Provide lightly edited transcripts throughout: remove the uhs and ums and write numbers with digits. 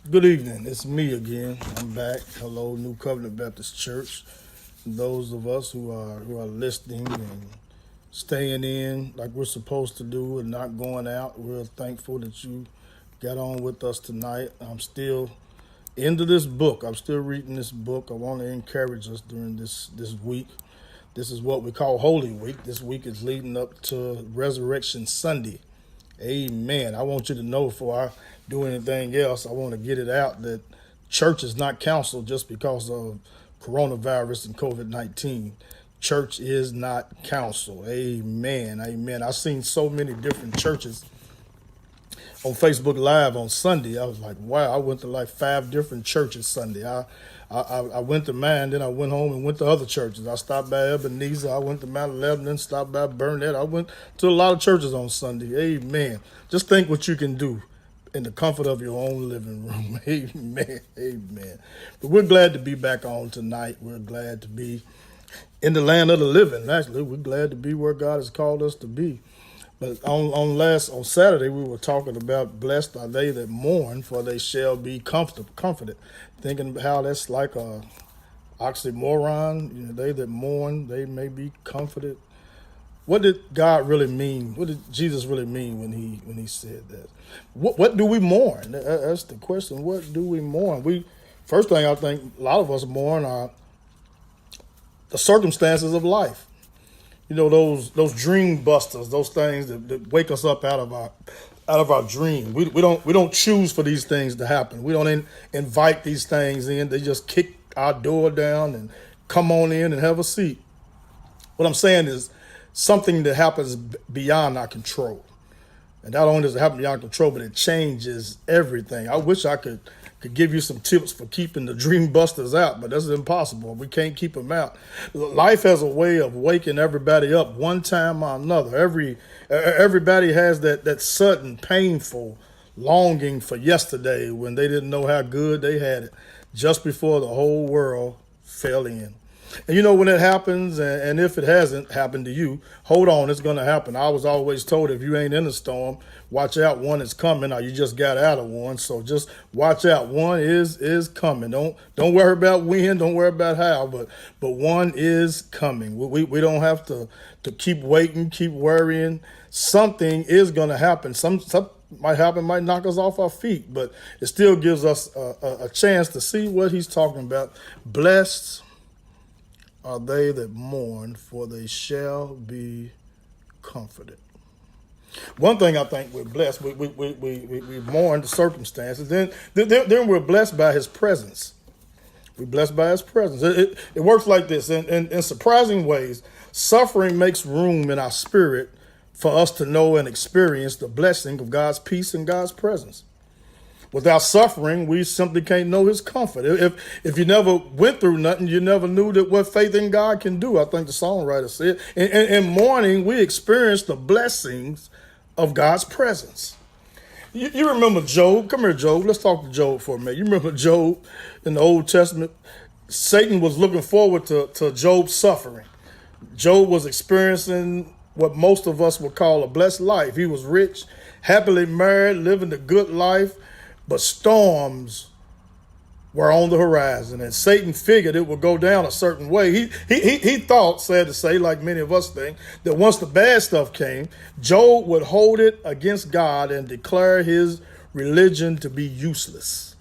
Good evening. It's me again. I'm back. Hello, New Covenant Baptist Church. Those of us who are listening and staying in like we're supposed to do and not going out, we're thankful that you got on with us tonight. I'm still into this book. I'm still reading this book. I want to encourage us during this week. This is what we call Holy Week. This week is leading up to Resurrection Sunday. Amen. I want you to know before I do anything else, I want to get it out that church is not canceled just because of coronavirus and COVID-19. Church is not canceled. Amen. Amen. I've seen so many different churches on Facebook Live on Sunday. I was like, wow, I went to like 5 different churches Sunday. I went to mine, then I went home and went to other churches. I stopped by Ebenezer, I went to Mount Lebanon, stopped by Burnett. I went to a lot of churches on Sunday. Amen. Just think what you can do in the comfort of your own living room. Amen. Amen. But we're glad to be back on tonight. We're glad to be in the land of the living. Actually, we're glad to be where God has called us to be. But on Saturday, we were talking about blessed are they that mourn, for they shall be comforted. Thinking how that's like a oxymoron. You know, they that mourn, they may be comforted. What did God really mean? What did Jesus really mean when he said that? What do we mourn? That's the question. What do we mourn? First thing I think a lot of us mourn are the circumstances of life. You know, those dream busters, those things that wake us up out of our dream. We don't choose for these things to happen. We don't invite these things in. They just kick our door down and come on in and have a seat. What I'm saying is something that happens beyond our control. And not only does it happen beyond control, but it changes everything. I wish I could give you some tips for keeping the dream busters out, but that's impossible. We can't keep them out. Life has a way of waking everybody up one time or another. Everybody has that sudden, painful longing for yesterday when they didn't know how good they had it, just before the whole world fell in. And you know, when it happens, and if it hasn't happened to you, hold on, it's going to happen. I was always told if you ain't in a storm, watch out, one is coming, or you just got out of one. So just watch out, one is coming. Don't worry about when, don't worry about how, but one is coming. We don't have to keep waiting, keep worrying. Something is going to happen. Some might happen, might knock us off our feet, but it still gives us a chance to see what he's talking about. Blessed are they that mourn, for they shall be comforted. One thing I think we're blessed, we mourn the circumstances, then we're blessed by his presence. We're blessed by his presence. It works like this. In surprising ways, suffering makes room in our spirit for us to know and experience the blessing of God's peace and God's presence. Without suffering, we simply can't know his comfort. If you never went through nothing, you never knew that what faith in God can do. I think the songwriter said. In mourning, we experience the blessings of God's presence. You remember Job? Come here, Job. Let's talk to Job for a minute. You remember Job in the Old Testament? Satan was looking forward to Job's suffering. Job was experiencing what most of us would call a blessed life. He was rich, happily married, living the good life. But storms were on the horizon, and Satan figured it would go down a certain way. He thought, sad to say, like many of us think, that once the bad stuff came, Job would hold it against God and declare his religion to be useless.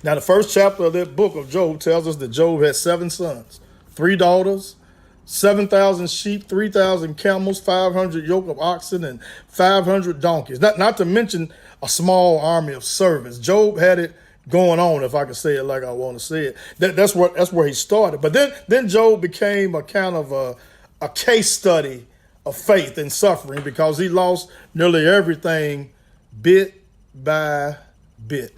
Now, the first chapter of that book of Job tells us that Job had 7 sons, 3 daughters, 7,000 sheep, 3,000 camels, 500 yoke of oxen, and 500 donkeys. Not to mention a small army of servants. Job had it going on, if I could say it like I want to say it. That's where he started. But then Job became a kind of a case study of faith and suffering, because he lost nearly everything bit by bit.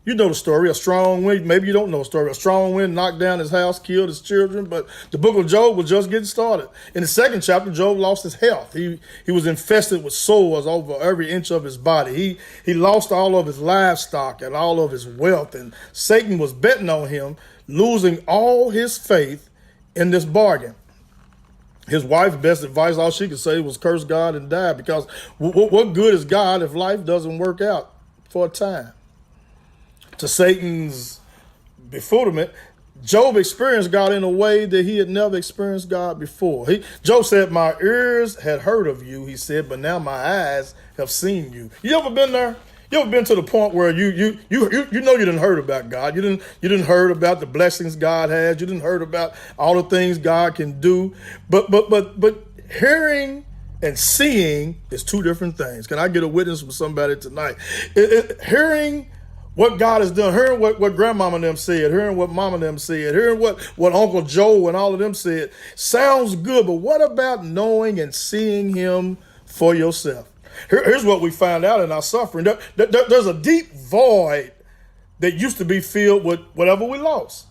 You know the story. A strong wind, maybe you don't know the story. A strong wind knocked down his house, killed his children, but the book of Job was just getting started. In the second chapter, Job lost his health. He was infested with sores over every inch of his body. He lost all of his livestock and all of his wealth, and Satan was betting on him losing all his faith in this bargain. His wife's best advice, all she could say was curse God and die, because what good is God if life doesn't work out for a time? to Satan's befuddlement, Job experienced God in a way that he had never experienced God before. Job said, "My ears had heard of you," he said, "but now my eyes have seen you." You ever been there? You ever been to the point where you know you didn't heard about God? You didn't heard about the blessings God has. You didn't heard about all the things God can do. But hearing and seeing is two different things. Can I get a witness from somebody tonight? Hearing what God has done, hearing what grandmama and them said, hearing what mama and them said, hearing what Uncle Joe and all of them said, sounds good. But what about knowing and seeing him for yourself? Here's what we find out in our suffering. There's a deep void that used to be filled with whatever we lost.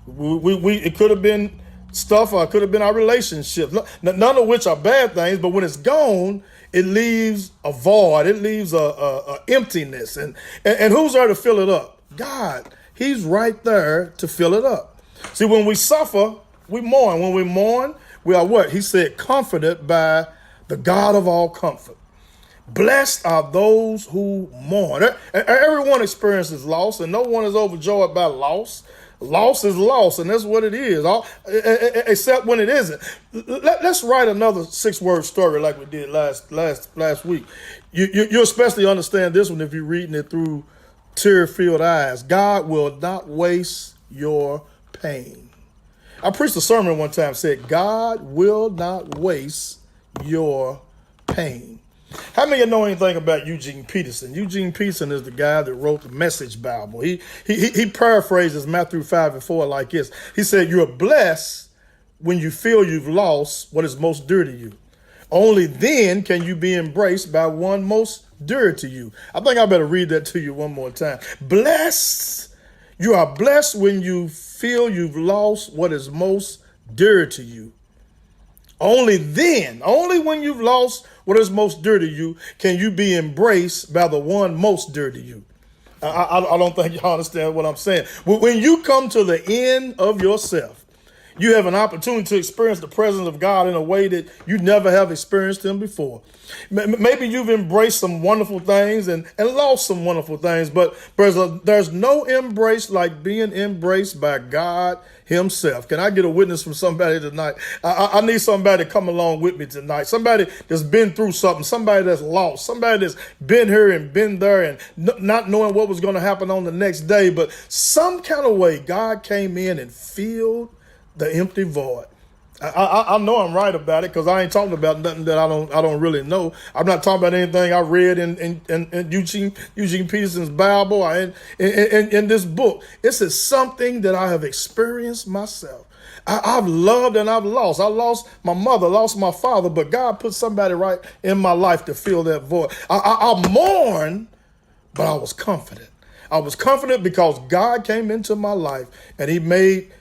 It could have been stuff, or it could have been our relationships, none of which are bad things, but when it's gone, it leaves a void. It leaves a emptiness. And who's there to fill it up? God. He's right there to fill it up. See, when we suffer, we mourn. When we mourn, we are what? He said, comforted by the God of all comfort. Blessed are those who mourn. Everyone experiences loss, and no one is overjoyed by loss. Loss is loss, and that's what it is, except when it isn't. Let's write another 6-word story like we did last week. You especially understand this one if you're reading it through tear-filled eyes. God will not waste your pain. I preached a sermon one time, said, God will not waste your pain. How many of you know anything about Eugene Peterson? Eugene Peterson is the guy that wrote the Message Bible. He paraphrases Matthew 5:4 like this. He said, "You're blessed when you feel you've lost what is most dear to you. Only then can you be embraced by one most dear to you." I think I better read that to you one more time. You are blessed when you feel you've lost what is most dear to you. Only when you've lost what is most dear to you, can you be embraced by the one most dear to you. I don't think y'all understand what I'm saying. When you come to the end of yourself, you have an opportunity to experience the presence of God in a way that you never have experienced him before. Maybe you've embraced some wonderful things and lost some wonderful things, but there's no embrace like being embraced by God himself. Can I get a witness from somebody tonight? I need somebody to come along with me tonight. Somebody that's been through something, somebody that's lost, somebody that's been here and been there and not knowing what was going to happen on the next day, but some kind of way God came in and filled the empty void. I know I'm right about it because I ain't talking about nothing that I don't really know. I'm not talking about anything I read in Eugene Peterson's Bible or in this book. This is something that I have experienced myself. I've loved and I've lost. I lost my mother, lost my father, but God put somebody right in my life to fill that void. I mourned, but I was confident. I was confident because God came into my life and he made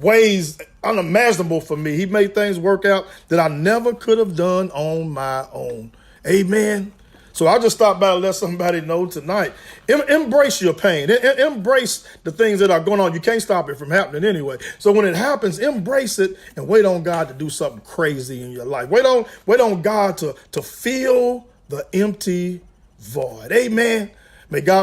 ways unimaginable for me. He made things work out that I never could have done on my own. Amen. So I just stopped by to let somebody know tonight. Embrace your pain. Embrace the things that are going on. You can't stop it from happening anyway. So when it happens, embrace it and wait on God to do something crazy in your life. Wait on God to fill the empty void. Amen. May God